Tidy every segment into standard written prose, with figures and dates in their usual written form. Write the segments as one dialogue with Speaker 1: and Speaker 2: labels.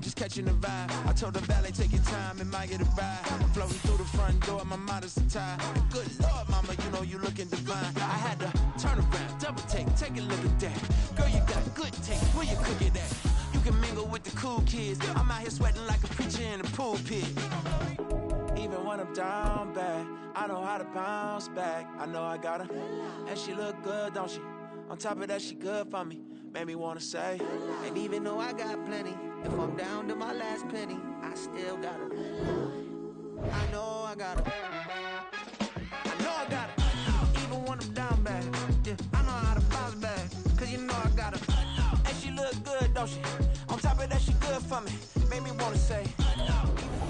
Speaker 1: I'm just catching the vibe. I told the valet, take your time, it might get a ride. Floating through the front door, my mind is tied. Good Lord, mama, you know you looking divine. I had to turn around, double take a look at that. Girl, you got good taste, where you cook it at? You can mingle with the cool kids. I'm out here sweating like a preacher in a pulpit. Even when I'm down bad, I know how to bounce back. I know I got her, and she look good, don't she? On top of that, she good for me. Made me wanna say, and even though I got plenty, if I'm down to my last penny, I still got her. I know I got her. I know I got her. Even when I'm down bad, yeah, I know how to bounce back. Cause you know I got her. And she look good, don't she? On top of that, she good for me. Made me wanna say.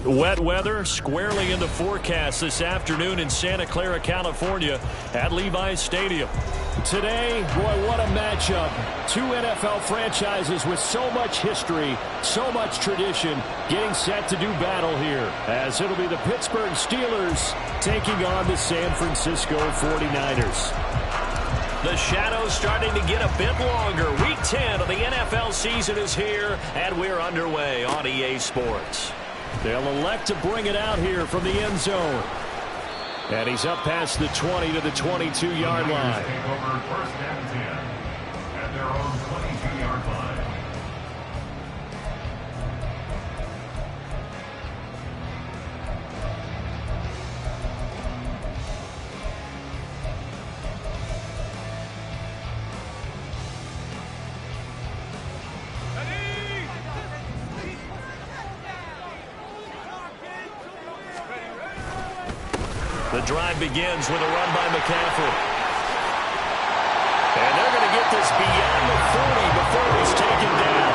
Speaker 2: Wet weather squarely in the forecast this afternoon in Santa Clara, California at Levi's Stadium. Today, boy, what a matchup. Two NFL franchises with so much history, so much tradition, getting set to do battle here, as it'll be the Pittsburgh Steelers taking on the San Francisco 49ers. The shadows starting to get a bit longer. Week 10 of the NFL season is here, and we're underway on EA Sports. They'll elect to bring it out here from the end zone. And he's up past the 20 to the 22-yard line.
Speaker 3: Take over first and 10 at their own 22-yard line.
Speaker 2: The drive begins with a run by McCaffrey. And they're going to get this beyond the 40 before he's taken down.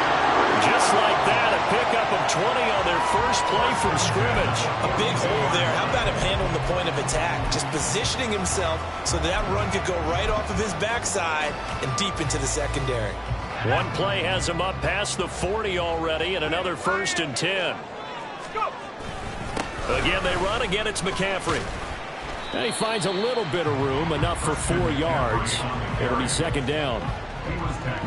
Speaker 2: Just like that, a pickup of 20 on their first play from scrimmage.
Speaker 4: A big hole there. How about him handling the point of attack? Just positioning himself so that run could go right off of his backside and deep into the secondary.
Speaker 2: One play has him up past the 40 already, and another 1st and 10. Again, they run. Again, it's McCaffrey. And he finds a little bit of room, enough for 4 yards. It'll be 2nd down.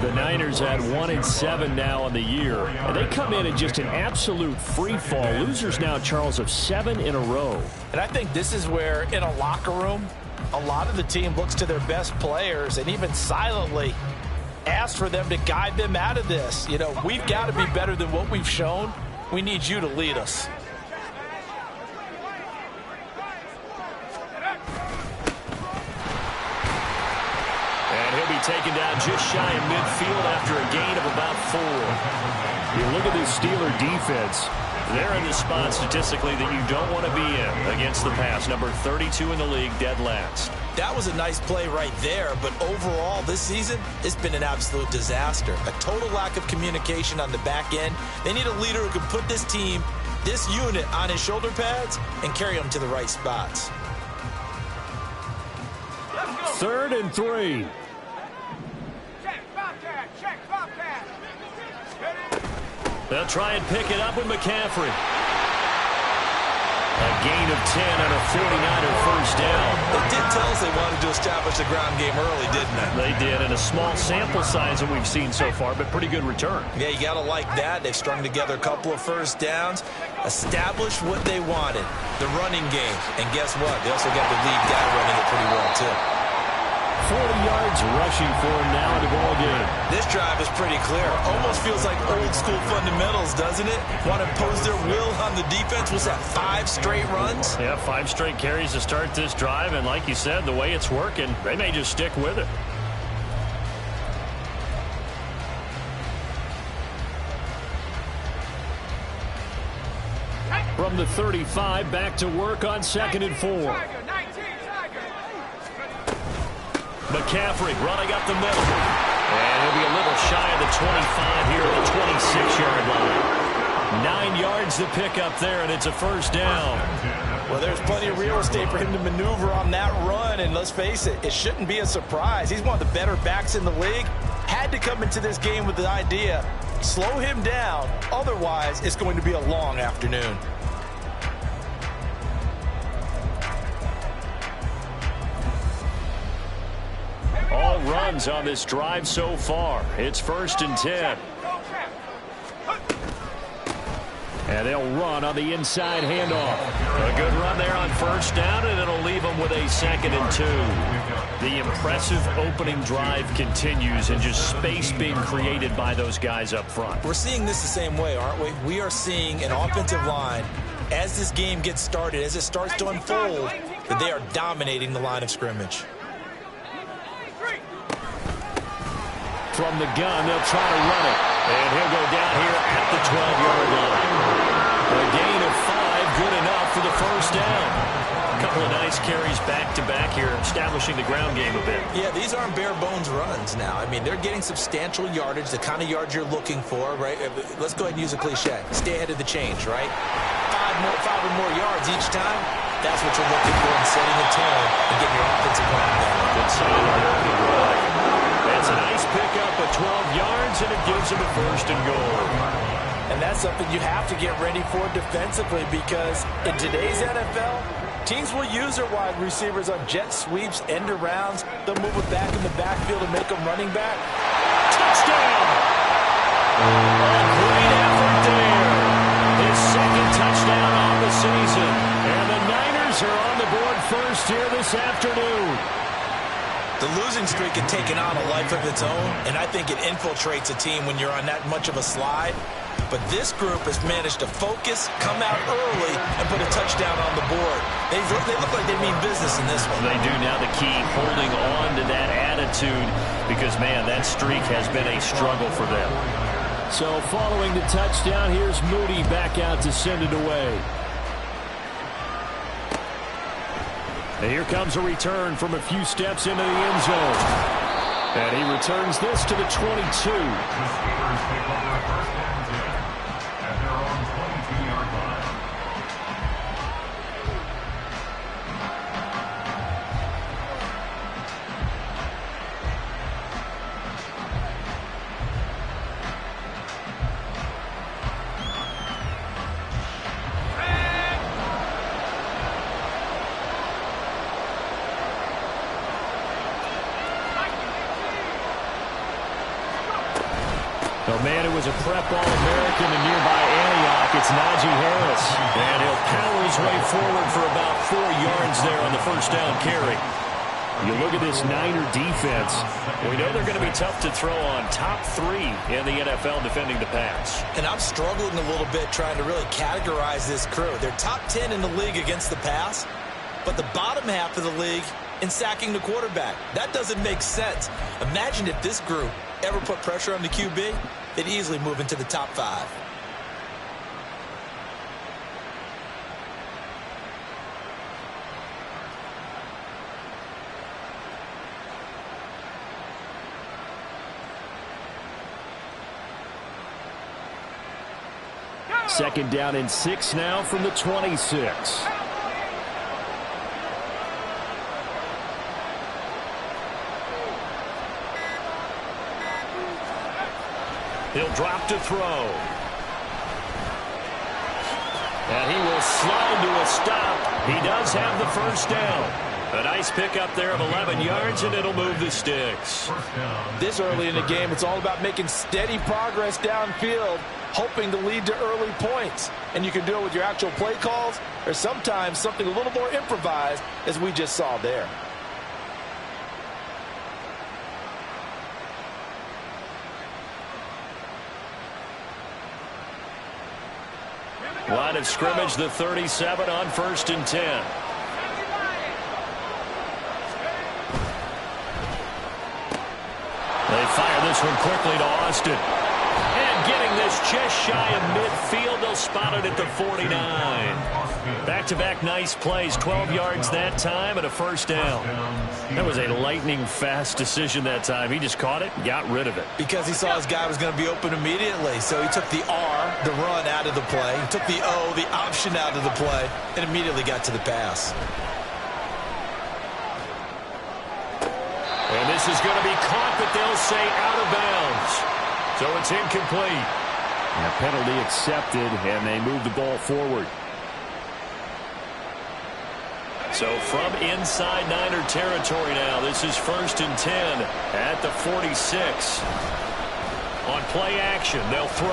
Speaker 2: The Niners at 1-7 now on the year. And they come in just an absolute free fall. Losers now, Charles, of 7 in a row.
Speaker 4: And I think this is where, in a locker room, a lot of the team looks to their best players and even silently asks for them to guide them out of this. You know, we've got to be better than what we've shown. We need you to lead us.
Speaker 2: Taken down just shy of midfield after a gain of about 4. You look at this Steeler defense. They're in the spot statistically that you don't want to be in against the pass. Number 32 in the league, dead last.
Speaker 4: That was a nice play right there, but overall this season, it's been an absolute disaster. A total lack of communication on the back end. They need a leader who can put this team, this unit, on his shoulder pads and carry them to the right spots.
Speaker 2: 3rd and 3. They'll try and pick it up with McCaffrey. A gain of 10 and a 49er first down.
Speaker 4: They did tell us they wanted to establish the ground game early, didn't they?
Speaker 2: They did, and a small sample size that we've seen so far, but pretty good return.
Speaker 4: Yeah, you got to like that. They've strung together a couple of first downs, established what they wanted, the running game. And guess what? They also got the lead guy running it pretty well, too.
Speaker 2: 40 yards rushing for him now in the ball game.
Speaker 4: This drive is pretty clear. Almost feels like old school fundamentals, doesn't it? Want to impose their will on the defense. Was that 5 straight runs?
Speaker 2: Yeah, 5 straight carries to start this drive. And like you said, the way it's working, they may just stick with it. From the 35, back to work on 2nd and 4. McCaffrey running up the middle. And he'll be a little shy of the 25 here at the 26-yard line. 9 yards to pick up there, and it's a first down.
Speaker 4: Well, there's plenty of real estate for him to maneuver on that run, and let's face it, it shouldn't be a surprise. He's one of the better backs in the league. Had to come into this game with the idea, slow him down, otherwise it's going to be a long afternoon.
Speaker 2: All runs on this drive so far. It's 1st and 10. And they'll run on the inside handoff. A good run there on first down, and it'll leave them with a 2nd and 2. The impressive opening drive continues, and just space being created by those guys up front.
Speaker 4: We're seeing this the same way, aren't we? We are seeing an offensive line, as this game gets started, as it starts to unfold, that they are dominating the line of scrimmage.
Speaker 2: From the gun, they'll try to run it. And he'll go down here at the 12-yard line. A gain of 5, good enough for the first down. A couple of nice carries back-to-back here, establishing the ground game a bit.
Speaker 4: Yeah, these aren't bare-bones runs now. I mean, they're getting substantial yardage, the kind of yards you're looking for, right? Let's go ahead and use a cliche. Stay ahead of the change, right? 5 or more yards each time. That's what you're looking for in setting the tone and getting your offensive line going.
Speaker 2: Good sign on the opening drive. That's a nice pickup of 12 yards, and it gives him a 1st and goal.
Speaker 4: And that's something you have to get ready for defensively, because in today's NFL, teams will use their wide receivers on jet sweeps, end arounds. They'll move it back in the backfield and make them running back.
Speaker 2: Touchdown! Great effort there. His 2nd touchdown on the season. And the Niners are on the board first here this afternoon.
Speaker 4: The losing streak had taken on a life of its own, and I think it infiltrates a team when you're on that much of a slide. But this group has managed to focus, come out early, and put a touchdown on the board. They look like they mean business in this one.
Speaker 2: They do. Now the key, holding on to that attitude, because, man, that streak has been a struggle for them. So following the touchdown, here's Moody back out to send it away. And here comes a return from a few steps into the end zone. And he returns this to the 22.
Speaker 3: The Steelers take over a 1st and 10 at their own 22-yard line.
Speaker 2: The man who was a prep All-American in nearby Antioch, it's Najee Harris. And he'll power his way forward for about 4 yards there on the first down carry. You look at this Niner defense, we know they're going to be tough to throw on. Top 3 in the NFL defending the pass.
Speaker 4: And I'm struggling a little bit trying to really categorize this crew. They're top 10 in the league against the pass, but the bottom half of the league in sacking the quarterback. That doesn't make sense. Imagine if this group ever put pressure on the QB, they'd easily move into the top 5.
Speaker 2: Second down and 6 now from the 26. He'll drop to throw. And he will slide to a stop. He does have the first down. A nice pickup there of 11 yards, and it'll move the sticks.
Speaker 4: This early in the game, it's all about making steady progress downfield, hoping to lead to early points. And you can do it with your actual play calls, or sometimes something a little more improvised, as we just saw there.
Speaker 2: Line of scrimmage, the 37 on 1st and 10. They fire this one quickly to Austin. And getting this just shy of midfield, they'll spot it at the 49. Back-to-back nice plays, 12 yards that time and a first down. That was a lightning-fast decision that time. He just caught it and got rid of it.
Speaker 4: Because he saw his guy was going to be open immediately, so he took the R, the run, out of the play. He took the O, the option, out of the play, and immediately got to the pass.
Speaker 2: And this is going to be caught, but they'll say out of bounds. So it's incomplete. And a penalty accepted, and they move the ball forward. So from inside Niner territory now, this is 1st and 10 at the 46. On play action, they'll throw.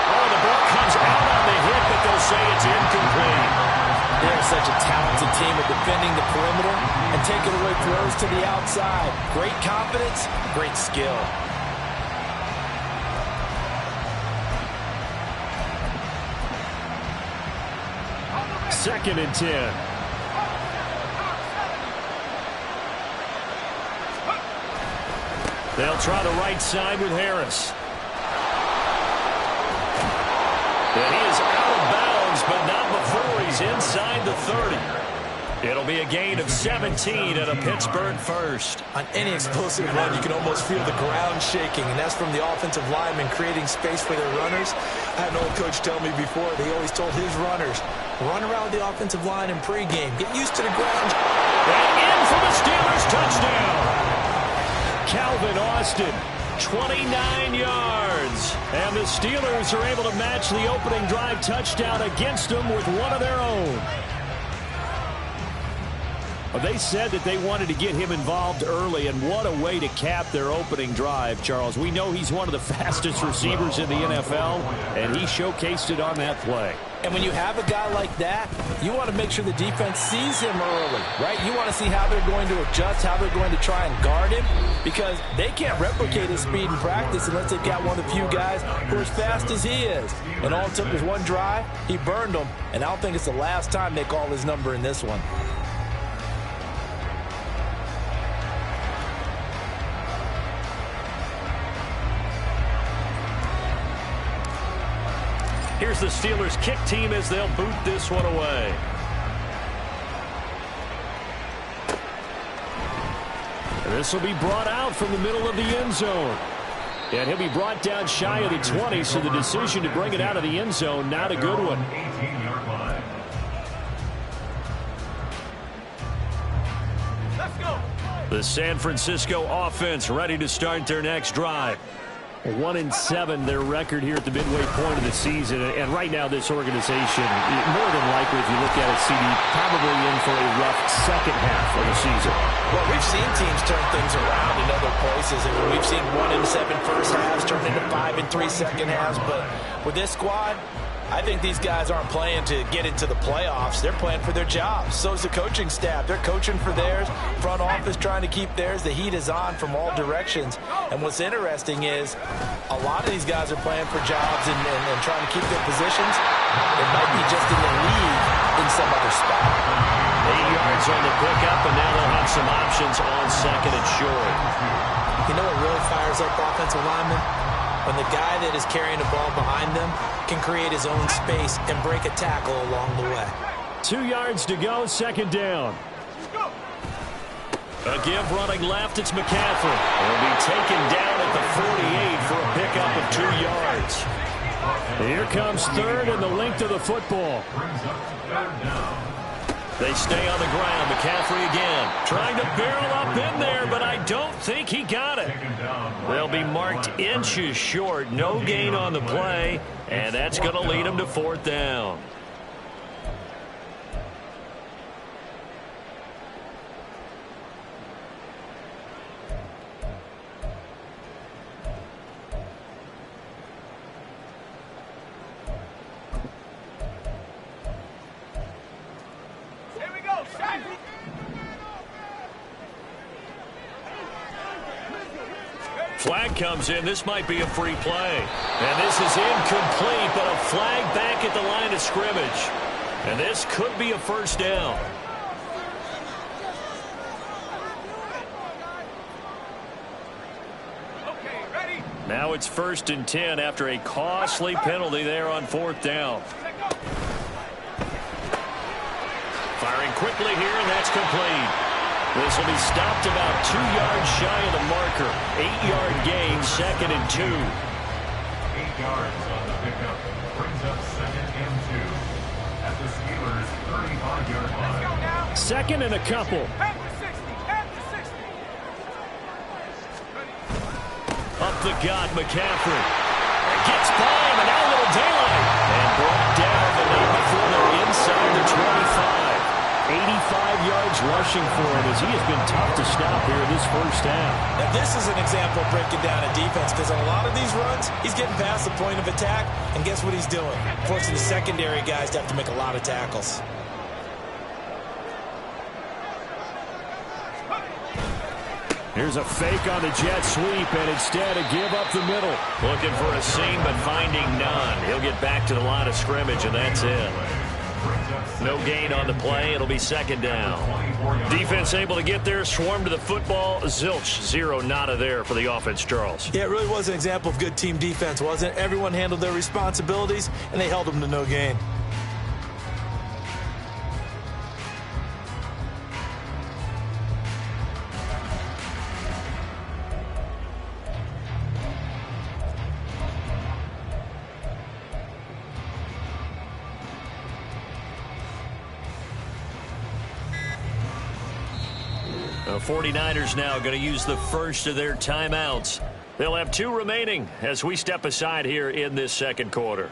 Speaker 2: Oh, the ball
Speaker 4: team at defending the perimeter and taking away throws to the outside. Great confidence, great skill.
Speaker 2: Second and 10. They'll try the right side with Harris. And he is out of bounds, but not before he's inside the 30. It'll be a gain of 17 and a Pittsburgh first.
Speaker 4: On any explosive run, you can almost feel the ground shaking, and that's from the offensive linemen creating space for their runners. I had an old coach tell me before, he always told his runners, run around the offensive line in pregame. Get used to the ground.
Speaker 2: And in for the Steelers touchdown. Calvin Austin, 29 yards. And the Steelers are able to match the opening drive touchdown against them with one of their own. They said that they wanted to get him involved early, and what a way to cap their opening drive, Charles. We know he's one of the fastest receivers in the NFL, and he showcased it on that play.
Speaker 4: And when you have a guy like that, you want to make sure the defense sees him early, right? You want to see how they're going to adjust, how they're going to try and guard him, because they can't replicate his speed in practice unless they've got one of the few guys who are as fast as he is. And all it took was one drive, he burned them, and I don't think it's the last time they call his number in this one.
Speaker 2: Here's the Steelers kick team as they'll boot this one away. And this will be brought out from the middle of the end zone. And he'll be brought down shy of the 20, so the decision to bring it out of the end zone, not a good one.
Speaker 3: 18-yard line.
Speaker 1: Let's go.
Speaker 2: The San Francisco offense ready to start their next drive. 1-7 their record here at the midway point of the season, and right now this organization, more than likely if you look at it, CD, probably in for a rough second half of the season.
Speaker 4: Well, we've seen teams turn things around in other places, and we've seen 1-7 first halves turn into 5-3 second halves, but with this squad, I think these guys aren't playing to get into the playoffs. They're playing for their jobs. So is the coaching staff. They're coaching for theirs. Front office trying to keep theirs. The heat is on from all directions. And what's interesting is a lot of these guys are playing for jobs and trying to keep their positions. It might be just in the league in some other spot.
Speaker 2: 8 yards on the pickup, and now they'll have some options on second and short.
Speaker 4: You know what really fires up offensive linemen? When the guy that is carrying the ball behind them can create his own space and break a tackle along the way.
Speaker 2: 2 yards to go, second down. A give running left, it's McCaffrey. He'll be taken down at the 48 for a pickup of 2 yards. Here comes third and the length of the football. They stay on the ground. McCaffrey again, trying to barrel up in there, but I don't think he got it. They'll be marked inches short. No gain on the play, and that's going to lead them to fourth down. Flag comes in. This might be a free play. And this is incomplete, but a flag back at the line of scrimmage. And this could be a first down.
Speaker 1: Okay, ready?
Speaker 2: Now it's 1st and 10 after a costly penalty there on fourth down. Firing quickly here, and that's complete. This will be stopped about 2 yards shy of the marker. 8-yard gain, 2nd and 2.
Speaker 3: 8 yards on the pickup. Brings up 2nd and 2 at the Steelers' 35-yard line.
Speaker 2: Second and a couple.
Speaker 1: After 60. After 60.
Speaker 2: Up the gut, McCaffrey. Gets by him, and now a little daylight. And brought down, but not before they're inside the 25. 85 yards rushing for him as he has been tough to stop here in this first half.
Speaker 4: Now this is an example of breaking down a defense, because on a lot of these runs, he's getting past the point of attack, and guess what he's doing? Forcing the secondary guys to have to make a lot of tackles.
Speaker 2: Here's a fake on the jet sweep, and instead a give up the middle.
Speaker 5: Looking for a seam, but finding none. He'll get back to the line of scrimmage, and that's it. No gain on the play. It'll be second down. Defense able to get there, swarm to the football. Zilch, zero, nada there for the offense, Charles.
Speaker 4: Yeah, it really was an example of good team defense, wasn't it? Everyone handled their responsibilities, and they held them to no gain.
Speaker 5: The 49ers now going to use the first of their timeouts. They'll have 2 remaining as we step aside here in this second quarter.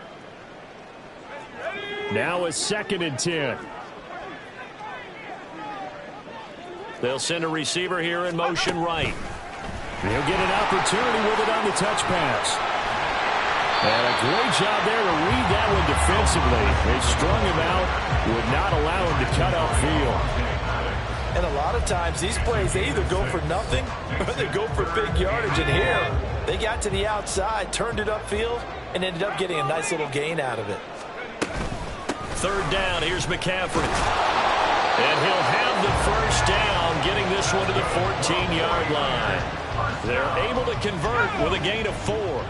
Speaker 2: Now a 2nd and 10.
Speaker 5: They'll send a receiver here in motion right.
Speaker 2: He'll get an opportunity with it on the touch pass. And a great job there to read that one defensively. They strung him out, would not allow him to cut upfield.
Speaker 4: And a lot of times, these plays, they either go for nothing or they go for big yardage. And here, they got to the outside, turned it upfield, and ended up getting a nice little gain out of it.
Speaker 5: 3rd down, here's McCaffrey. And he'll have the first down, getting this one to the 14-yard line. They're able to convert with a gain of 4.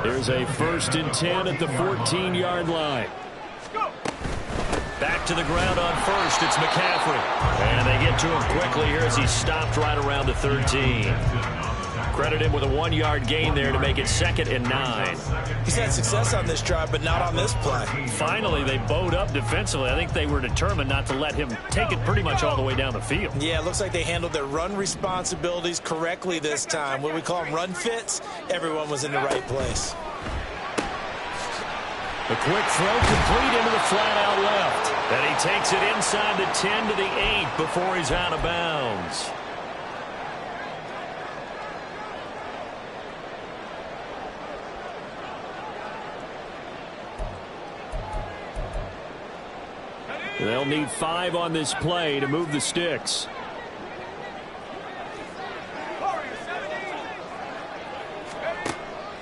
Speaker 2: Here's a 1st and 10 at the 14-yard line.
Speaker 5: Back to the ground on first. It's McCaffrey. And they get to him quickly here as he stopped right around the 13. Credit him with a 1-yard gain there to make it 2nd and 9.
Speaker 4: He's had success on this drive, but not on this play.
Speaker 2: Finally, they bowed up defensively. I think they were determined not to let him take it pretty much all the way down the field.
Speaker 4: Yeah, it looks like they handled their run responsibilities correctly this time. What we call them run fits, everyone was in the right place.
Speaker 2: The quick throw complete into the flat out left.
Speaker 5: And he takes it inside the 10 to the 8 before he's out of bounds.
Speaker 2: They'll need 5 on this play to move the sticks.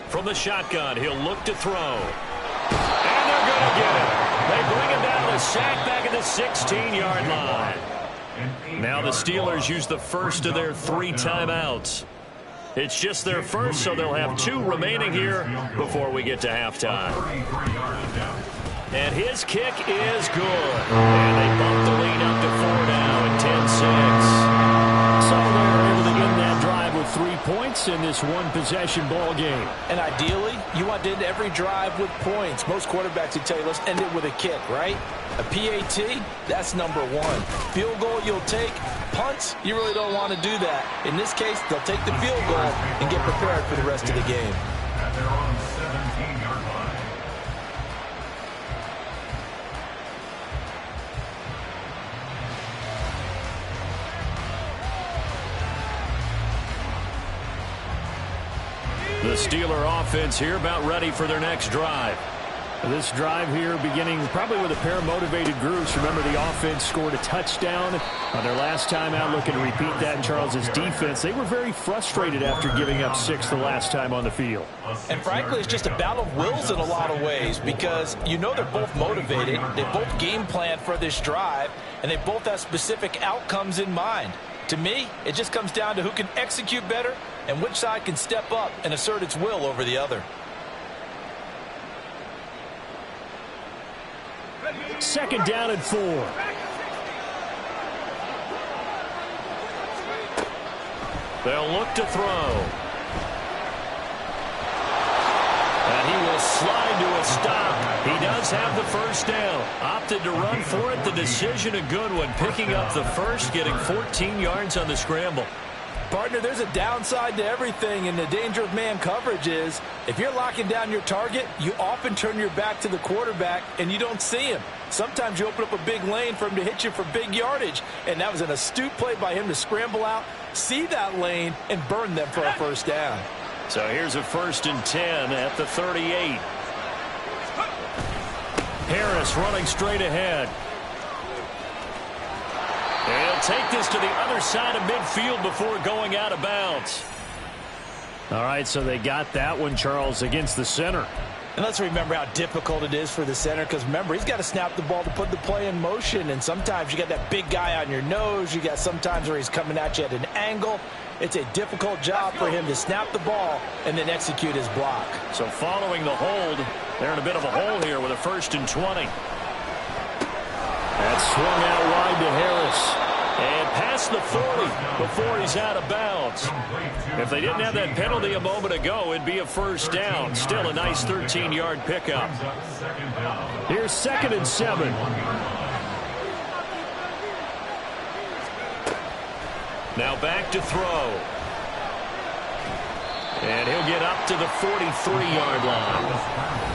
Speaker 5: From the shotgun, he'll look to throw. And they're going to get it. They bring him down to sack back at the 16-yard line. Now the Steelers use the first of their 3 timeouts. It's just their first, so they'll have 2 remaining here before we get to halftime. And his kick is good. And they bump the lead up to 4 now at 10-6.
Speaker 2: So they're able to end that drive with 3 points in this one-possession ball game.
Speaker 4: And ideally, you want to end every drive with points. Most quarterbacks would tell you, let's end it with a kick, right? A PAT, that's number 1. Field goal you'll take. Punts, you really don't want to do that. In this case, they'll take the field goal and get prepared for the rest of the game.
Speaker 3: At their own 17-yard line.
Speaker 5: The Steeler offense here about ready for their next drive.
Speaker 2: This drive here beginning probably with a pair of motivated groups. Remember, the offense scored a touchdown on their last time out, looking to repeat that in Charles's defense. They were very frustrated after giving up 6 the last time on the field.
Speaker 4: And frankly, it's just a battle of wills in a lot of ways because you know they're both motivated. They both game plan for this drive, and they both have specific outcomes in mind. To me, it just comes down to who can execute better and which side can step up and assert its will over the other.
Speaker 2: 2nd down and 4.
Speaker 5: They'll look to throw. And he will slide to a stop. He does have the first down. Opted to run for it. The decision a good one. Picking up the first, getting 14 yards on the scramble.
Speaker 4: Partner, there's a downside to everything, and the danger of man coverage is if you're locking down your target, you often turn your back to the quarterback and you don't see him. Sometimes you open up a big lane for him to hit you for big yardage, and that was an astute play by him to scramble out, see that lane, and burn them for a first down.
Speaker 5: So here's a 1st and 10 at the 38. Harris running straight ahead.
Speaker 2: And he'll take this to the other side of midfield before going out of bounds. All right, so they got that one, Charles, against the center.
Speaker 4: And let's remember how difficult it is for the center, because remember, he's got to snap the ball to put the play in motion, and sometimes you got that big guy on your nose. You got sometimes where he's coming at you at an angle. It's a difficult job for him to snap the ball and then execute his block.
Speaker 2: So following the hold, they're in a bit of a hole here with a 1st and 20. That's swung out wide to Harris. And past the 40 before he's out of bounds. If they didn't have that penalty a moment ago, it'd be a 1st down. Still a nice 13-yard pickup. Here's 2nd and 7. Now back to throw. And he'll get up to the 43-yard line.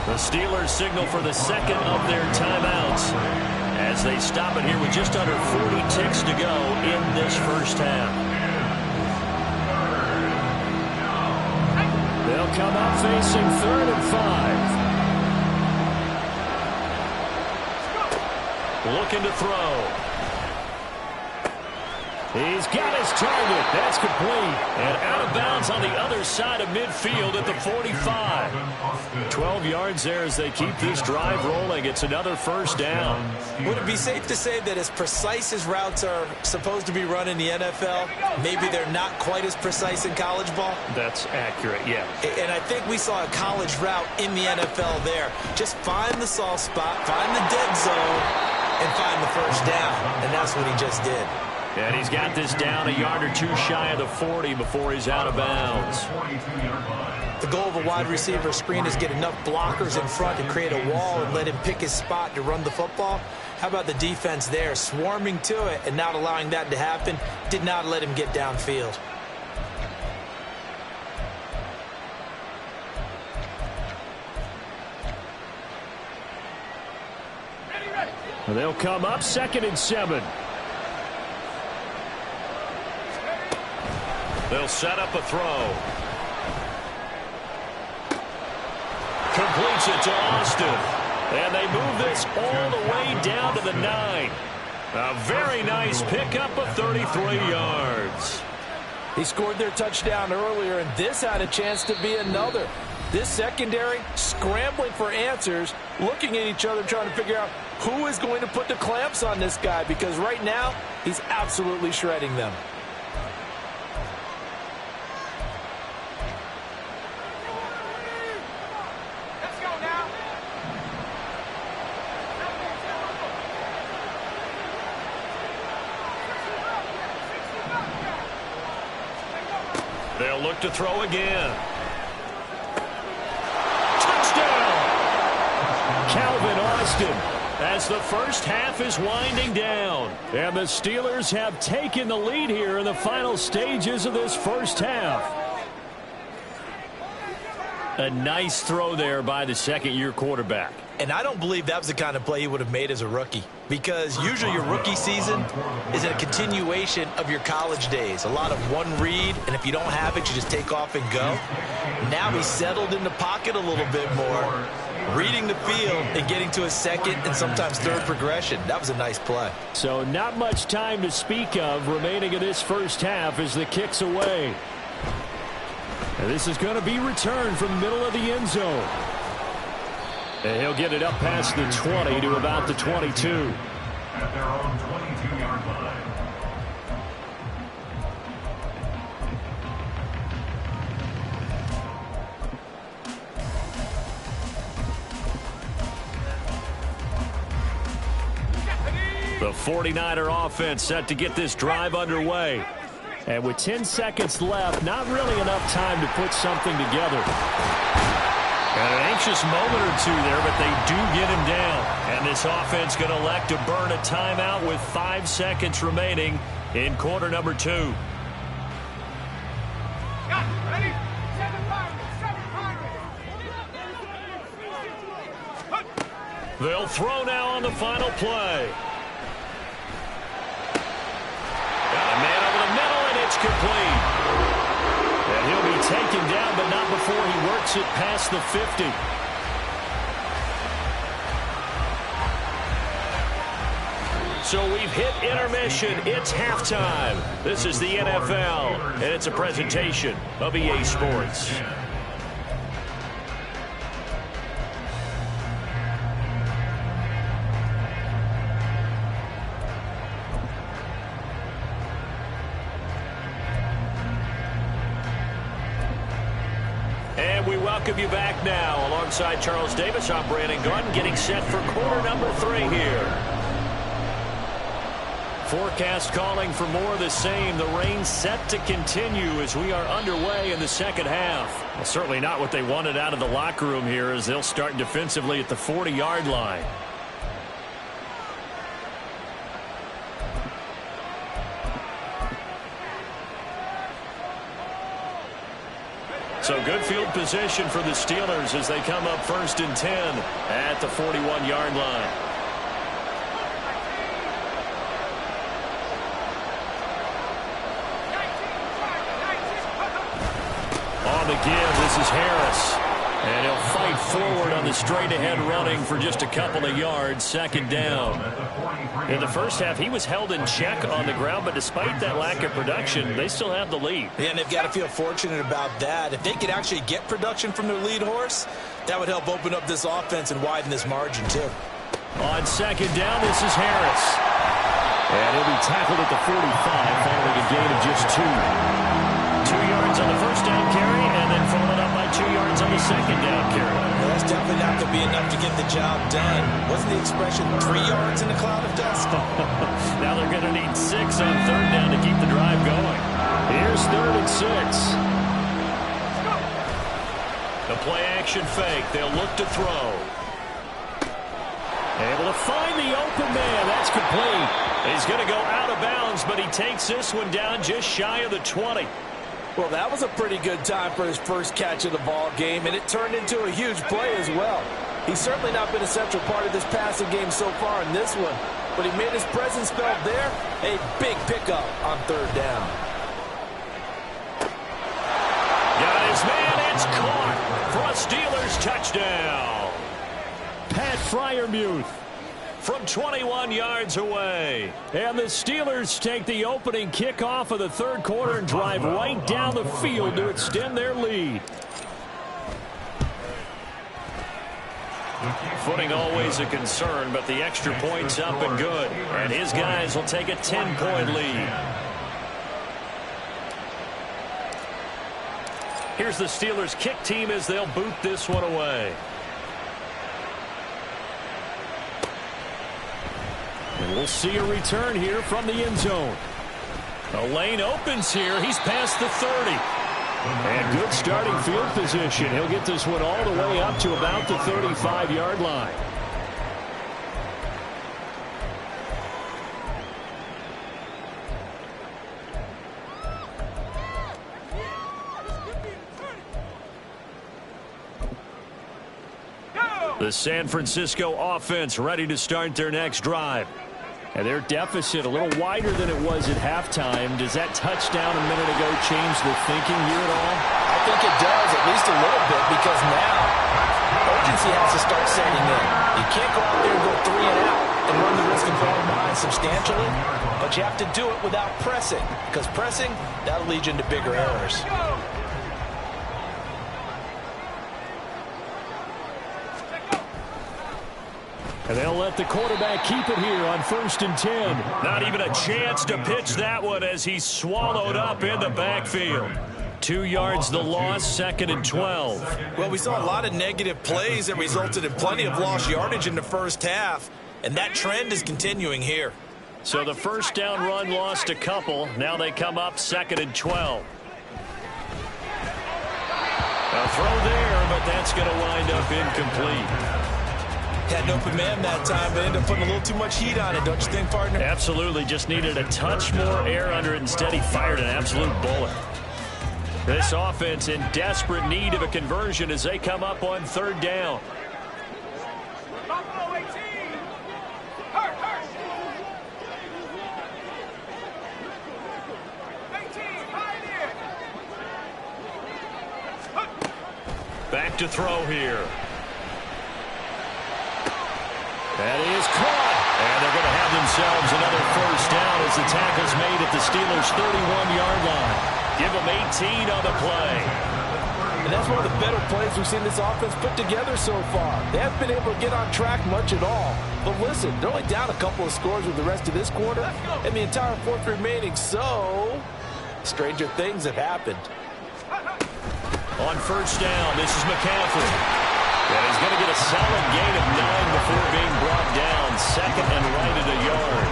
Speaker 2: The Steelers signal for the 2nd of their timeouts as they stop it here with just under 40 ticks to go in this 1st half. They'll come up facing 3rd and 5. Looking to throw. He's got his target. That's complete. And out of bounds on the other side of midfield at the 45. 12 yards there as they keep this drive rolling. It's another 1st down.
Speaker 4: Would it be safe to say that as precise as routes are supposed to be run in the NFL, maybe they're not quite as precise in college ball?
Speaker 2: That's accurate, yeah.
Speaker 4: And I think we saw a college route in the NFL there. Just find the soft spot, find the dead zone, and find the 1st down. And that's what he just did.
Speaker 2: And he's got this down a yard or two shy of the 40 before he's out of bounds.
Speaker 4: The goal of a wide receiver screen is get enough blockers in front to create a wall and let him pick his spot to run the football. How about the defense there, swarming to it and not allowing that to happen? Did not let him get downfield.
Speaker 2: They'll come up 2nd and 7. They'll set up a throw. Completes it to Austin. And they move this all the way down to the 9. A very nice pickup of 33 yards.
Speaker 4: He scored their touchdown earlier, and this had a chance to be another. This secondary scrambling for answers, looking at each other, trying to figure out who is going to put the clamps on this guy, because right now he's absolutely shredding them.
Speaker 2: They'll look to throw again. Touchdown! Calvin Austin as the 1st half is winding down. And the Steelers have taken the lead here in the final stages of this 1st half. A nice throw there by the 2nd-year quarterback.
Speaker 4: And I don't believe that was the kind of play he would have made as a rookie, because usually your rookie season is a continuation of your college days. A lot of one read, and if you don't have it, you just take off and go. Now he's settled in the pocket a little bit more, reading the field and getting to a 2nd and sometimes 3rd progression. That was a nice play.
Speaker 2: So not much time to speak of remaining in this 1st half as the kick's away. And this is going to be returned from the middle of the end zone. And he'll get it up past the 20 to about the 22.
Speaker 3: At their own 22-yard line.
Speaker 2: The 49er offense set to get this drive underway. And with 10 seconds left, not really enough time to put something together. And an anxious moment or two there, but they do get him down. And this offense going to elect to burn a timeout with 5 seconds remaining in quarter number 2. They'll throw now on the final play. Got a man over the middle, and it's complete. And he'll be taken down, but not before he works it past the 50. So we've hit intermission. It's halftime. This is the NFL, and it's a presentation of EA Sports. And we welcome you back now. Alongside Charles Davis, I'm Brandon Gunn, getting set for quarter number 3 here. Forecast calling for more of the same. The rain set to continue as we are underway in the second half. Well, certainly not what they wanted out of the locker room here, as they'll start defensively at the 40-yard line. So good field position for the Steelers as they come up 1st and 10 at the 41-yard line. On the give, this is Harris. And he'll fight forward on the straight-ahead running for just a couple of yards, 2nd down. In the first half, he was held in check on the ground, but despite that lack of production, they still have the lead.
Speaker 4: Yeah, and they've got to feel fortunate about that. If they could actually get production from their lead horse, that would help open up this offense and widen this margin, too.
Speaker 2: On 2nd down, this is Harris. And he'll be tackled at the 45 following a gain of just 2. 2 yards on the first down carry, and then followed up by 2 yards on the 2nd down carry.
Speaker 4: Well, that's definitely not going to be enough to get the job done. Wasn't the expression 3 yards in a cloud of dust?
Speaker 2: Now they're going to need 6 on 3rd down to keep the drive going. Here's 3rd and 6. The play action fake. They'll look to throw. Able to find the open man. That's complete. He's going to go out of bounds, but he takes this one down just shy of the 20.
Speaker 6: Well, that was a pretty good time for his first catch of the ball game, and it turned into a huge play as well. He's certainly not been a central part of this passing game so far in this one, but he made his presence felt there. A big pickup on 3rd down.
Speaker 2: Got his man. It's caught for a Steelers touchdown. Pat Freiermuth from 21 yards away. And the Steelers take the opening kickoff of the 3rd quarter and drive right down the field to extend their lead. Footing always a concern, but the extra point's up and good. And his guys will take a 10-point lead. Here's the Steelers kick team as they'll boot this one away. And we'll see a return here from the end zone. The lane opens here. He's past the 30. And good starting field position. He'll get this one all the way up to about the 35-yard line. The San Francisco offense ready to start their next drive. And their deficit a little wider than it was at halftime. Does that touchdown a minute ago change the thinking here at all?
Speaker 4: I think it does, at least a little bit, because now urgency has to start setting in. You can't go out there and go 3 and out and run the risk of falling behind substantially, but you have to do it without pressing, because pressing, that'll lead you into bigger errors.
Speaker 2: And they'll let the quarterback keep it here on 1st and 10. Not even a chance to pitch that one as he's swallowed up in the backfield. 2 yards the loss, 2nd and 12.
Speaker 4: Well, we saw a lot of negative plays that resulted in plenty of lost yardage in the first half, and that trend is continuing here.
Speaker 2: So the first down run lost a couple. Now they come up 2nd and 12. A throw there, but that's going to wind up incomplete.
Speaker 4: Had an open man that time, but ended up putting a little too much heat on it, don't you think, partner?
Speaker 2: Absolutely. Just needed a touch more air under it. Instead, he fired an absolute bullet. This offense in desperate need of a conversion as they come up on 3rd down. Back to throw here. That is caught. And they're going to have the themselves another first down as the tackle's made at the Steelers' 31-yard line. Give them 18 on the play.
Speaker 6: And that's one of the better plays we've seen this offense put together so far. They haven't been able to get on track much at all. But listen, they're only down a couple of scores with the rest of this quarter and the entire fourth remaining. So, stranger things have happened.
Speaker 2: On first down, this is McCaffrey. And he's going to get a solid gain of 9 before being brought down. Second and right at a yard.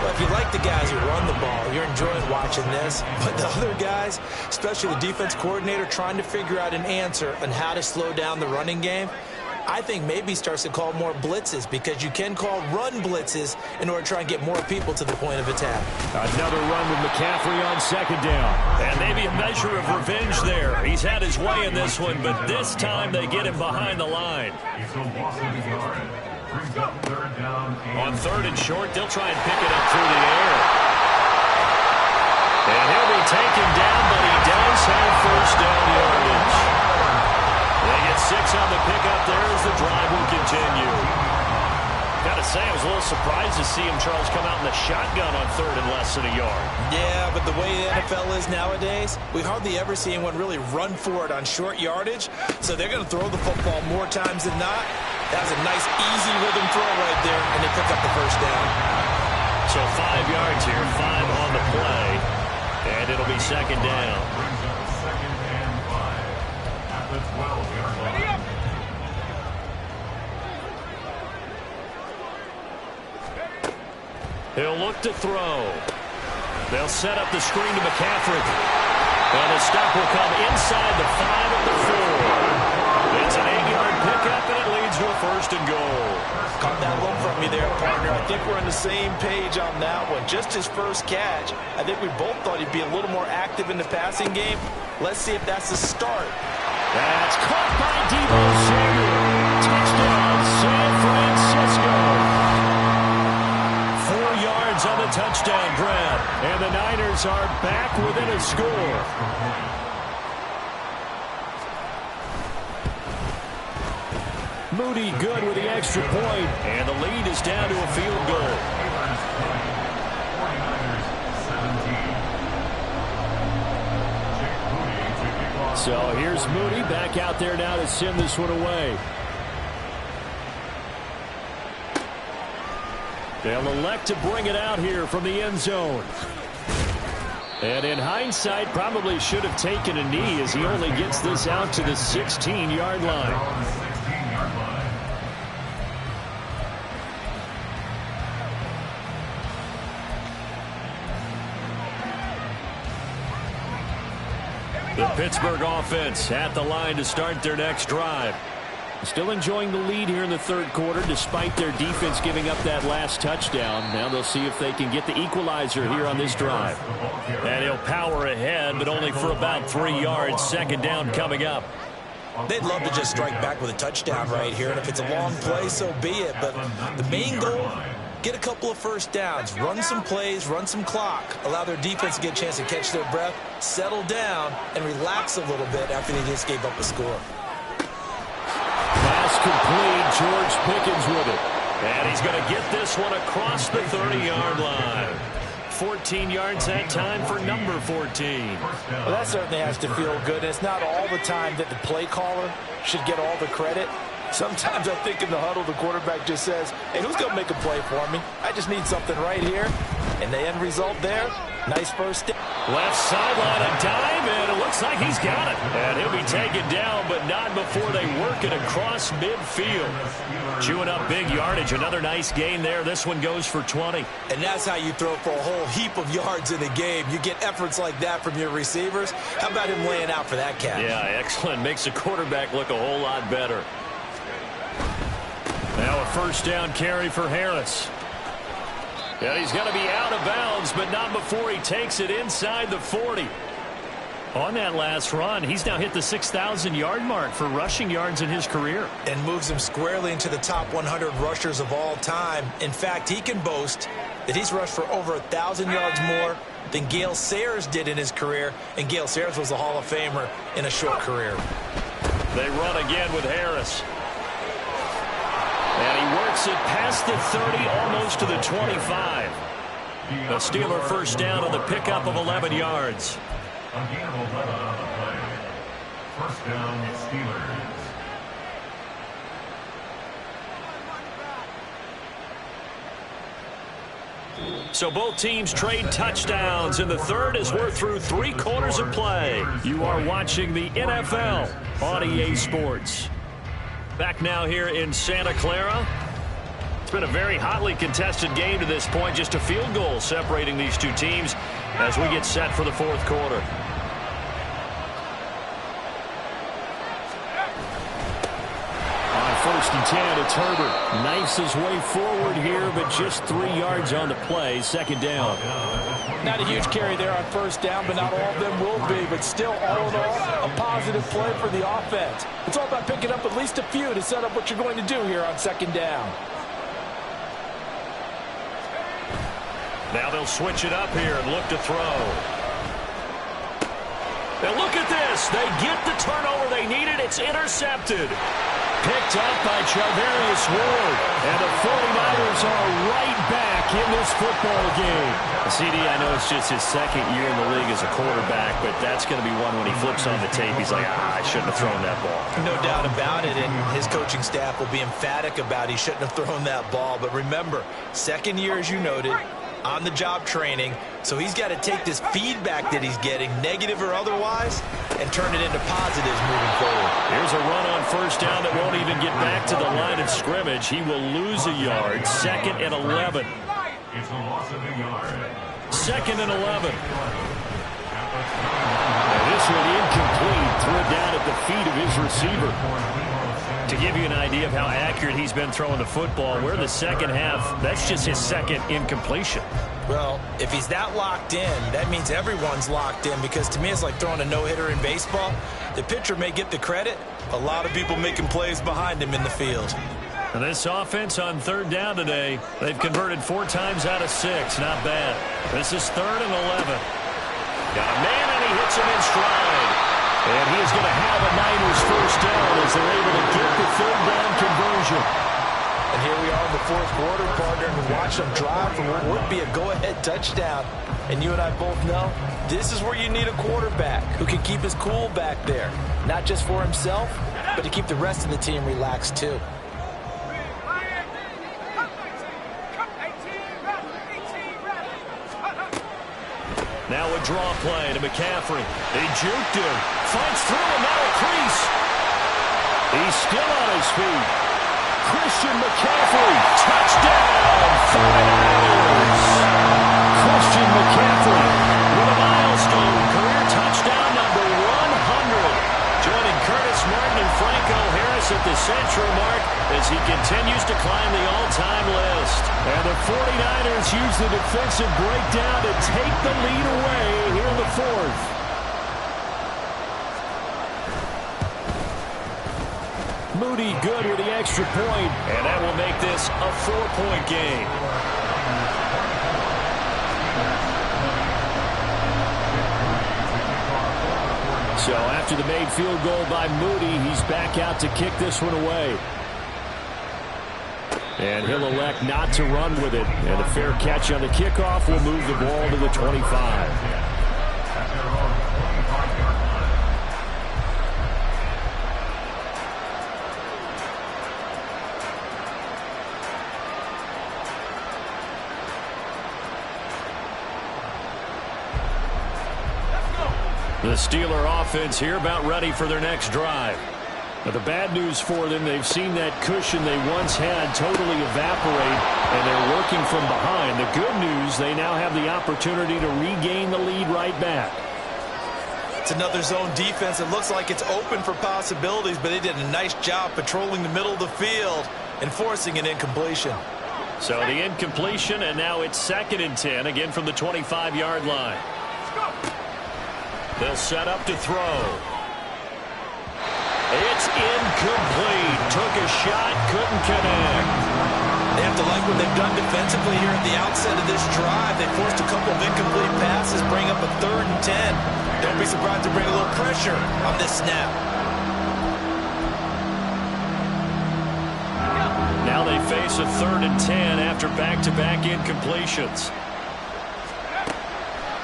Speaker 6: Well, if you like the guys who run the ball, you're enjoying watching this. But the other guys, especially the defense coordinator, trying to figure out an answer on how to slow down the running game, I think maybe starts to call more blitzes, because you can call run blitzes in order to try and get more people to the point of attack.
Speaker 2: Another run with McCaffrey on second down. And maybe a measure of revenge there. He's had his way in this one, but this time they get him behind the line. On third and short, they'll try and pick it up through the air. And he'll be taken down, but he does have first down yardage. They get 6 on the pickup there as the drive will continue. Got to say, I was a little surprised to see him, Charles, come out in the shotgun on third and less than a yard.
Speaker 6: Yeah, but the way the NFL is nowadays, we hardly ever see anyone really run for it on short yardage. So they're going to throw the football more times than not. That was a nice, easy rhythm throw right there, and they pick up the first down.
Speaker 2: So 5 yards here, 5 on the play, and it'll be second down.
Speaker 3: Second and 5 at the 12-yard line.
Speaker 2: He'll look to throw. They'll set up the screen to McCaffrey. And the stop will come inside the 5 at the 4. It's an 8-yard pickup, and it leads to a first and goal.
Speaker 6: Caught that one from me there, partner. I think we're on the same page on that one. Just his first catch. I think we both thought he'd be a little more active in the passing game. Let's see if that's the start.
Speaker 2: That's caught by Deebo Samuel. Touchdown, San Francisco. 4 yards on the touchdown grab. And the Niners are back within a score. Moody good with the extra point, and the lead is down to a field goal. So here's Moody back out there now to send this one away. They'll elect to bring it out here from the end zone. And in hindsight, probably should have taken a knee as he only gets this out to the 16-yard line. The Pittsburgh offense at the line to start their next drive. Still enjoying the lead here in the third quarter despite their defense giving up that last touchdown. Now they'll see if they can get the equalizer here on this drive. And he'll power ahead, but only for about 3 yards. Second down coming up.
Speaker 6: They'd love to just strike back with a touchdown right here, and if it's a long play, so be it. But the main goal, get a couple of first downs, run some plays, run some clock, allow their defense to get a chance to catch their breath, settle down, and relax a little bit after they just gave up a score.
Speaker 2: Pass complete, George Pickens with it. And he's going to get this one across the 30-yard line. 14 yards that time for number 14.
Speaker 6: Well, that certainly has to feel good. And it's not all the time that the play caller should get all the credit. Sometimes I think in the huddle, the quarterback just says, hey, who's going to make a play for me? I just need something right here. And the end result there, nice first down.
Speaker 2: Left sideline, a dive, and it looks like he's got it. And he'll be taken down, but not before they work it across midfield. Chewing up big yardage. Another nice gain there. This one goes for 20.
Speaker 6: And that's how you throw for a whole heap of yards in a game. You get efforts like that from your receivers. How about him laying out for that catch?
Speaker 2: Yeah, excellent. Makes the quarterback look a whole lot better. Now a first down carry for Harris. And he's going to be out of bounds, but not before he takes it inside the 40. On that last run, he's now hit the 6,000-yard mark for rushing yards in his career.
Speaker 6: And moves him squarely into the top 100 rushers of all time. In fact, he can boast that he's rushed for over 1,000 yards more than Gale Sayers did in his career. And Gale Sayers was a Hall of Famer in a short career.
Speaker 2: They run again with Harris. And he works works it past the 30, almost to the 25. A Steeler first down on the pickup of 11 yards.
Speaker 3: A gain of 11 on the play. First down, Steelers.
Speaker 2: So both teams trade touchdowns in the third as we're through 3 quarters of play. You are watching the NFL on EA Sports. Back now here in Santa Clara. It's been a very hotly contested game to this point. Just a field goal separating these two teams as we get set for the fourth quarter. First and 10, it's Herbert. Knifes his way forward here, but just 3 yards on the play. Second down.
Speaker 6: Not a huge carry there on first down, but not all of them will be. But still, all in all, a positive play for the offense. It's all about picking up at least a few to set up what you're going to do here on second down.
Speaker 2: Now they'll switch it up here and look to throw. And look at this. They get the turnover they needed. It's intercepted. Picked up by Charvarius Ward. And the 49ers are right back in this football game. CD, I know it's just his second year in the league as a quarterback, but that's going to be one when he flips on the tape. He's like, I shouldn't have thrown that ball.
Speaker 4: No doubt about it, and his coaching staff will be emphatic about he shouldn't have thrown that ball. But remember, second year, as you noted, on-the-job training, so he's got to take this feedback that he's getting, negative or otherwise, and turn it into positives moving forward.
Speaker 2: Here's a run on first down that won't even get back to the line of scrimmage. He will lose a yard. Second and 11.
Speaker 3: It's a loss of a yard.
Speaker 2: Second and 11. And this one incomplete. Threw it down at the feet of his receiver. To give you an idea of how accurate he's been throwing the football, we're in the second half. That's just his second incompletion.
Speaker 4: Well, if he's that locked in, that means everyone's locked in, because to me it's like throwing a no-hitter in baseball. The pitcher may get the credit. A lot of people making plays behind him in the field.
Speaker 2: And this offense on third down today, they've converted 4 times out of 6. Not bad. This is third and 11. Got a man, and he hits him in stride. And he is going to have a Niners first down as they're able to get the third down conversion.
Speaker 4: And here we are in the fourth quarter, partner, and watch them drive for what would be a go-ahead touchdown. And you and I both know this is where you need a quarterback who can keep his cool back there. Not just for himself, but to keep the rest of the team relaxed too.
Speaker 2: Now a draw play to McCaffrey. They juked him. Fights through him. Now a crease. He's still on his feet. Christian McCaffrey. Touchdown. 49ers. Christian McCaffrey with a milestone. Career touchdown number 100. Joining Curtis Martin and Franco Harris at the century mark as he continues to climb the all-time list. And the 49ers use the defensive breakdown to take the lead away here in the fourth. Moody good with the extra point, and that will make this a 4-point game. So after the made field goal by Moody, he's back out to kick this one away. And he'll elect not to run with it. And a fair catch on the kickoff will move the ball to the 25. The Steeler offense here about ready for their next drive. Now the bad news for them, they've seen that cushion they once had totally evaporate, and they're working from behind. The good news, they now have the opportunity to regain the lead right back.
Speaker 4: It's another zone defense. It looks like it's open for possibilities, but they did a nice job patrolling the middle of the field and forcing an incompletion.
Speaker 2: So the incompletion, and now it's second and 10, again from the 25-yard line. They'll set up to throw. It's incomplete. Took a shot, couldn't connect.
Speaker 4: They have to like what they've done defensively here at the outset of this drive. They forced a couple of incomplete passes, bring up a 3rd and 10. Don't be surprised to bring a little pressure on this snap.
Speaker 2: Now they face a 3rd and 10 after back-to-back incompletions.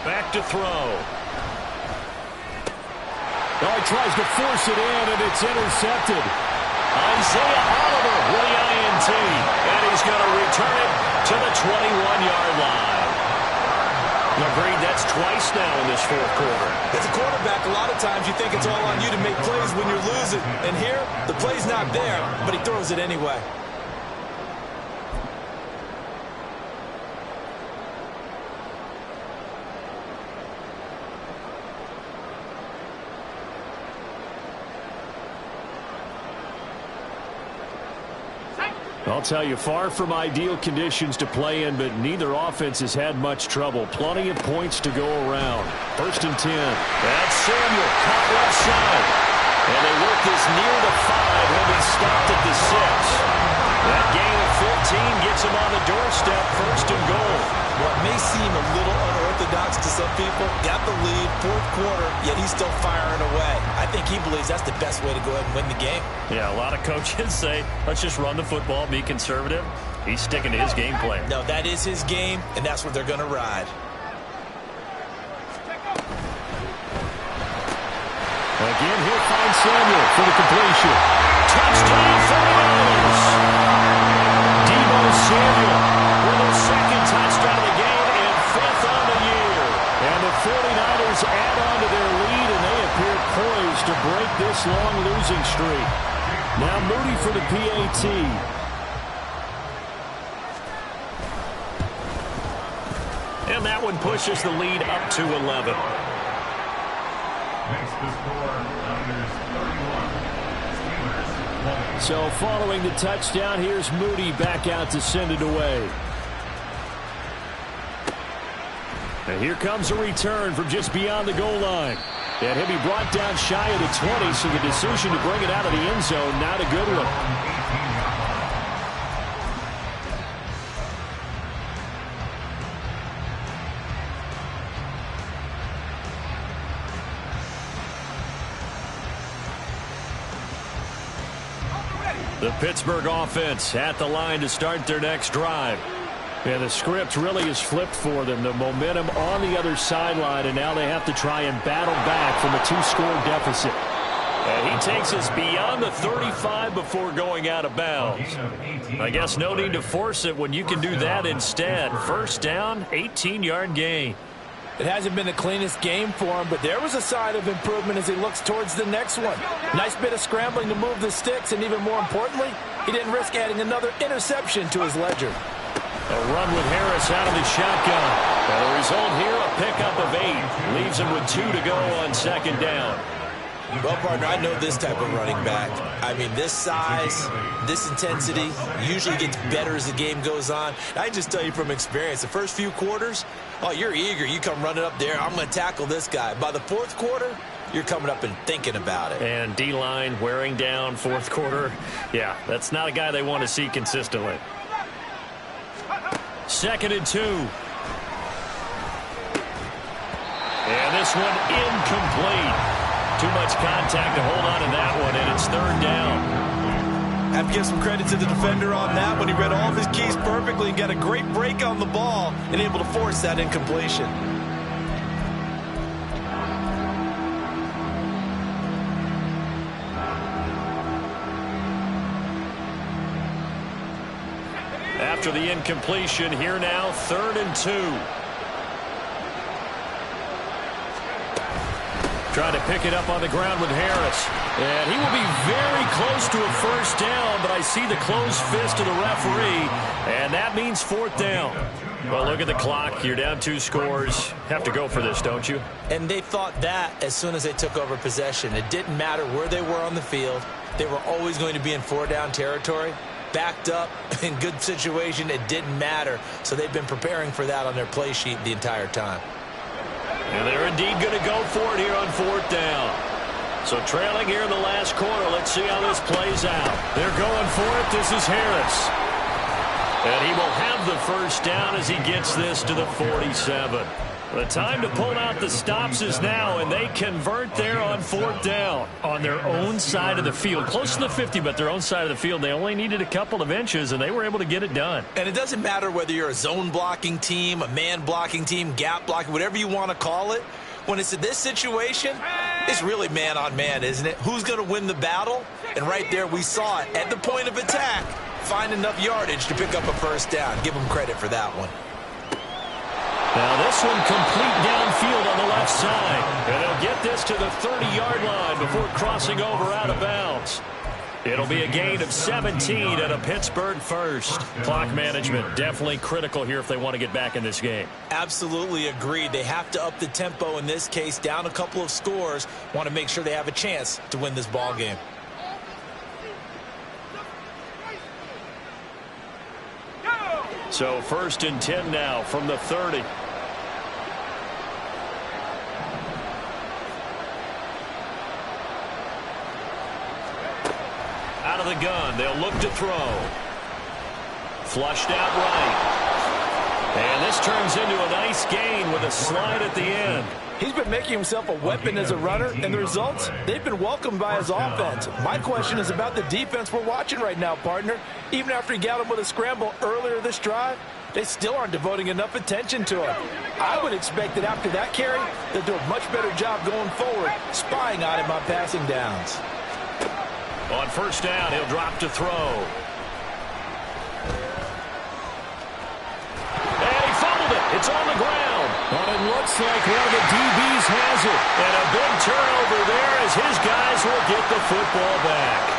Speaker 2: Back to throw.
Speaker 5: Oh, he tries to force it in, and it's intercepted.
Speaker 2: Isaiah Oliver with the INT. And he's going to return it to the 21-yard line. Agreed, that's twice now in this 4th quarter.
Speaker 6: As a quarterback, a lot of times you think it's all on you to make plays when you're losing. And here, the play's not there, but he throws it anyway.
Speaker 5: I'll tell you, far from ideal conditions to play in, but neither offense has had much trouble. Plenty of points to go around. 1st and 10.
Speaker 2: That's Samuel, caught left side. And they work this near the 5. He'll be stopped at the 6. That gain of 15 gets him on the doorstep, 1st and goal.
Speaker 6: What may seem a little unorthodox to some people, got the lead, 4th quarter, yet he's still firing away. I think he believes that's the best way to go ahead and win the game.
Speaker 2: Yeah, a lot of coaches say, let's just run the football, be conservative. He's sticking to his game plan.
Speaker 6: No, that is his game, and that's what they're going to ride.
Speaker 5: Again, he'll find Samuel for the completion.
Speaker 2: Touchdown, 49ers. Deebo Samuel with a 2nd touchdown of the game and 5th on the year.
Speaker 5: And the 49ers add on to their lead, and they appear poised to break this long losing streak. Now Moody for the PAT.
Speaker 2: And that one pushes the lead up to 11.
Speaker 3: Makes the score Niners 31. Steelers 20.
Speaker 5: So following the touchdown, here's Moody back out to send it away. And here comes a return from just beyond the goal line. And he'll be brought down shy of the 20, so the decision to bring it out of the end zone, not a good one.
Speaker 2: The Pittsburgh offense at the line to start their next drive.
Speaker 5: And the script really is flipped for them. The momentum on the other sideline, and now they have to try and battle back from a 2-score deficit.
Speaker 2: And he takes us beyond the 35 before going out of bounds. I guess no need to force it when you can do that instead. 1st down, 18-yard gain.
Speaker 6: It hasn't been the cleanest game for him, but there was a sign of improvement as he looks towards the next one. Nice bit of scrambling to move the sticks, and even more importantly, he didn't risk adding another interception to his ledger.
Speaker 2: A run with Harris out of the shotgun. And the result here, a pickup of 8. Leaves him with 2 to go on 2nd down.
Speaker 6: Well, partner, I know this type of running back. I mean, this size, this intensity usually gets better as the game goes on. I can just tell you from experience, the first few quarters, oh, you're eager. You come running up there, I'm going to tackle this guy. By the 4th quarter, you're coming up and thinking about it.
Speaker 2: And D-line wearing down 4th quarter. Yeah, that's not a guy they want to see consistently. 2nd and 2. And this one incomplete. Too much contact to hold on to that one, and it's 3rd down.
Speaker 6: Have to give some credit to the defender on that one. He read all of his keys perfectly and got a great break on the ball and able to force that incompletion.
Speaker 2: After the incompletion, here now, 3rd and 2. Trying to pick it up on the ground with Harris. And he will be very close to a 1st down, but I see the closed fist of the referee, and that means 4th down. Well, look at the clock. You're down 2 scores. Have to go for this, don't you?
Speaker 6: And they thought that as soon as they took over possession. It didn't matter where they were on the field. They were always going to be in 4-down territory. Backed up, in good situation, it didn't matter. So they've been preparing for that on their play sheet the entire time.
Speaker 2: And they're indeed going to go for it here on 4th down. So trailing here in the last quarter, let's see how this plays out. They're going for it. This is Harris. And he will have the 1st down as he gets this to the 47. The time to pull out the stops is now, and they convert there on 4th down on their own side of the field. Close to the 50, but their own side of the field. They only needed a couple of inches, and they were able to get it done.
Speaker 4: And it doesn't matter whether you're a zone blocking team, a man blocking team, gap blocking, whatever you want to call it. When it's in this situation, it's really man on man, isn't it? Who's going to win the battle? And right there we saw it at the point of attack. Find enough yardage to pick up a first down. Give them credit for that one.
Speaker 2: Now this one complete downfield on the left side. And they'll get this to the 30-yard line before crossing over out of bounds. It'll be a gain of 17 at a Pittsburgh first. Clock management definitely critical here if they want to get back in this game.
Speaker 4: Absolutely agreed. They have to up the tempo in this case, down a couple of scores. Want to make sure they have a chance to win this ball game.
Speaker 2: So 1st and 10 now from the 30. Out of the gun, they'll look to throw. Flushed out right. And this turns into a nice gain with a slide at the end.
Speaker 6: He's been making himself a weapon as a runner, and the results, they've been welcomed by his offense. My question is about the defense we're watching right now, partner. Even after he got him with a scramble earlier this drive, they still aren't devoting enough attention to him. I would expect that after that carry, they'll do a much better job going forward, spying on him on passing downs.
Speaker 2: On 1st down, he'll drop to throw. And he fumbled it. It's on the ground. But it looks like one of the DBs has it. And a big turnover there as his guys will get the football back.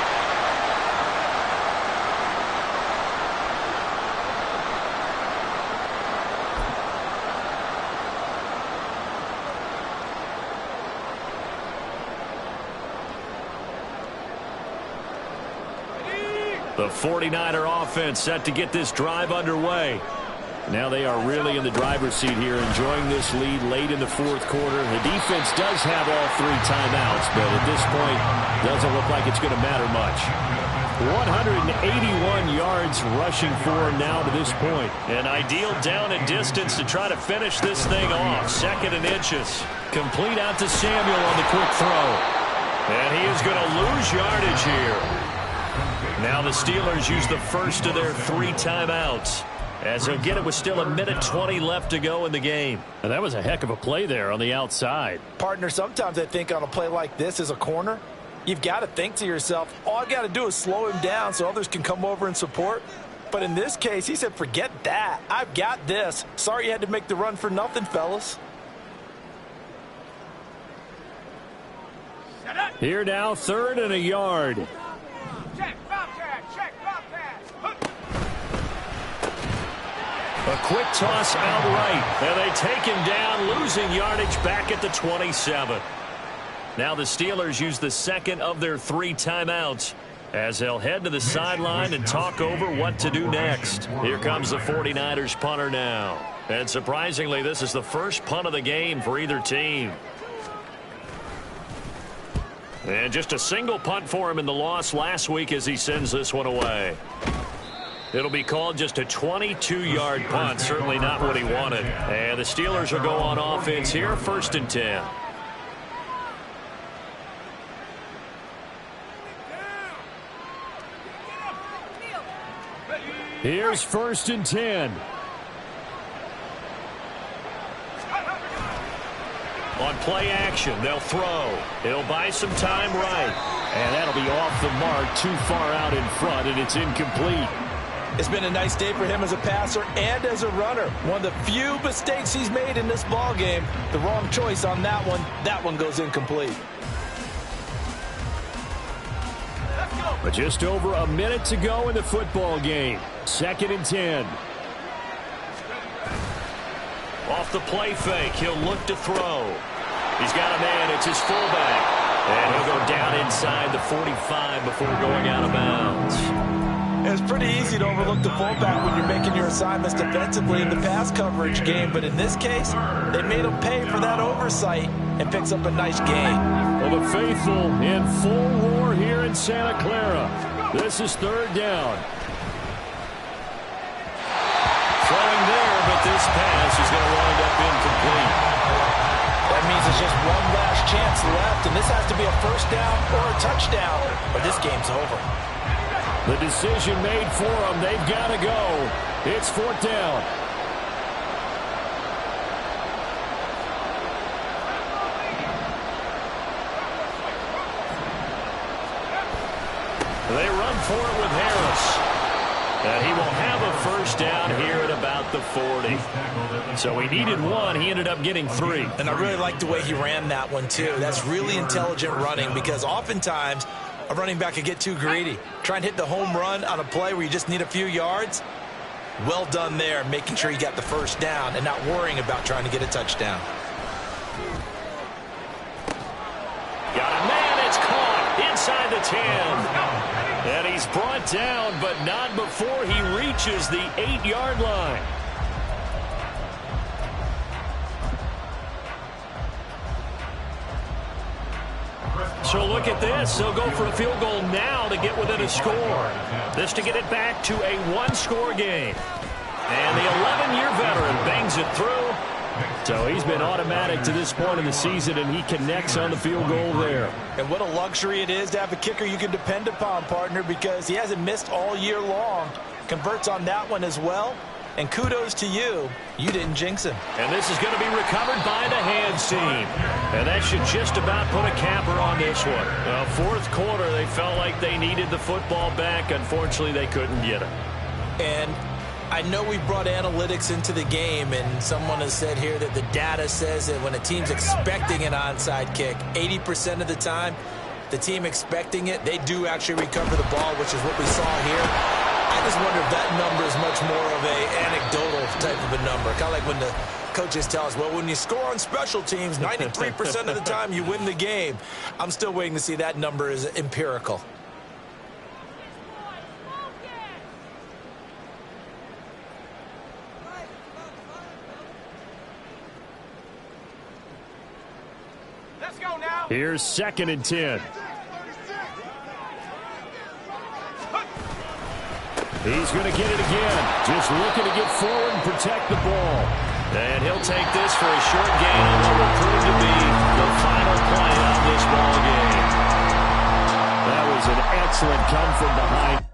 Speaker 2: The 49er offense set to get this drive underway. Now they are really in the driver's seat here, enjoying this lead late in the 4th quarter. The defense does have all 3 timeouts, but at this point, doesn't look like it's going to matter much. 181 yards rushing for him now to this point. An ideal down and distance to try to finish this thing off. 2nd and inches. Complete out to Samuel on the quick throw. And he is going to lose yardage here. Now the Steelers use the first of their 3 timeouts, as he'll get it with still 1:20 left to go in the game. And that was a heck of a play there on the outside.
Speaker 6: Partner, sometimes I think on a play like this as a corner, you've got to think to yourself, all I got to do is slow him down so others can come over and support. But in this case, he said, forget that. I've got this. Sorry you had to make the run for nothing, fellas.
Speaker 2: Here now, 3rd and a yard. A quick toss out right, and they take him down, losing yardage back at the 27. Now the Steelers use the 2nd of their 3 timeouts as they'll head to the sideline and talk over what to do next. Here comes the 49ers punter now. And surprisingly, this is the first punt of the game for either team. And just a single punt for him in the loss last week as he sends this one away. It'll be called just a 22-yard punt. Certainly not what he wanted. And the Steelers will go on offense here, 1st and 10. Here's 1st and 10. On play action, they'll throw. It'll buy some time right. And that'll be off the mark, too far out in front, and it's incomplete.
Speaker 6: It's been a nice day for him as a passer and as a runner. One of the few mistakes he's made in this ball game. The wrong choice on that one. That one goes incomplete.
Speaker 2: But just over a minute to go in the football game. 2nd and 10. Off the play fake, he'll look to throw. He's got a man, it's his fullback. And he'll go down inside the 45 before going out of bounds.
Speaker 6: It's pretty easy to overlook the fullback when you're making your assignments defensively in the pass coverage game, but in this case, they made him pay for that oversight and picks up a nice gain.
Speaker 2: Well, the faithful in full roar here in Santa Clara. This is 3rd down. Throwing there, but this pass is going to wind up incomplete.
Speaker 4: means there's just one last chance left, and this has to be a first down or a touchdown, or this game's over.
Speaker 2: The decision made for them. They've got to go. It's fourth down. They run for it with Harris. And he will have a first down here at about the 40. So he needed one. He ended up getting 3.
Speaker 4: And I really like the way he ran that one, too. That's really intelligent running because oftentimes a running back can get too greedy. Try and hit the home run on a play where you just need a few yards. Well done there, making sure you got the first down and not worrying about trying to get a touchdown.
Speaker 2: Got a man. It's caught inside the 10. And he's brought down, but not before he reaches the 8-yard line. So look at this. They'll go for a field goal now to get within a score. This to get it back to a one-score game. And the 11-year veteran bangs it through. So he's been automatic to this point in the season, and he connects on the field goal there.
Speaker 4: And what a luxury it is to have a kicker you can depend upon, partner, because he hasn't missed all year long. Converts on that one as well. And kudos to you. You didn't jinx him.
Speaker 2: And this is going to be recovered by the hands team. And that should just about put a capper on this one. Fourth quarter, they felt like they needed the football back. Unfortunately, they couldn't get it.
Speaker 4: And I know we brought analytics into the game, and someone has said here that the data says that when a team's expecting an onside kick, 80% of the time, the team expecting it, they do actually recover the ball, which is what we saw here. I just wonder if that number is much more of a anecdotal type of a number. Kind of like when the coaches tell us, well, when you score on special teams, 93% of the time you win the game. I'm still waiting to see that number is empirical.
Speaker 2: Here's 2nd and 10. He's going to get it again. Just looking to get forward and protect the ball. And he'll take this for a short gain on what will prove to be the final play of this ball game. That was an excellent come from behind.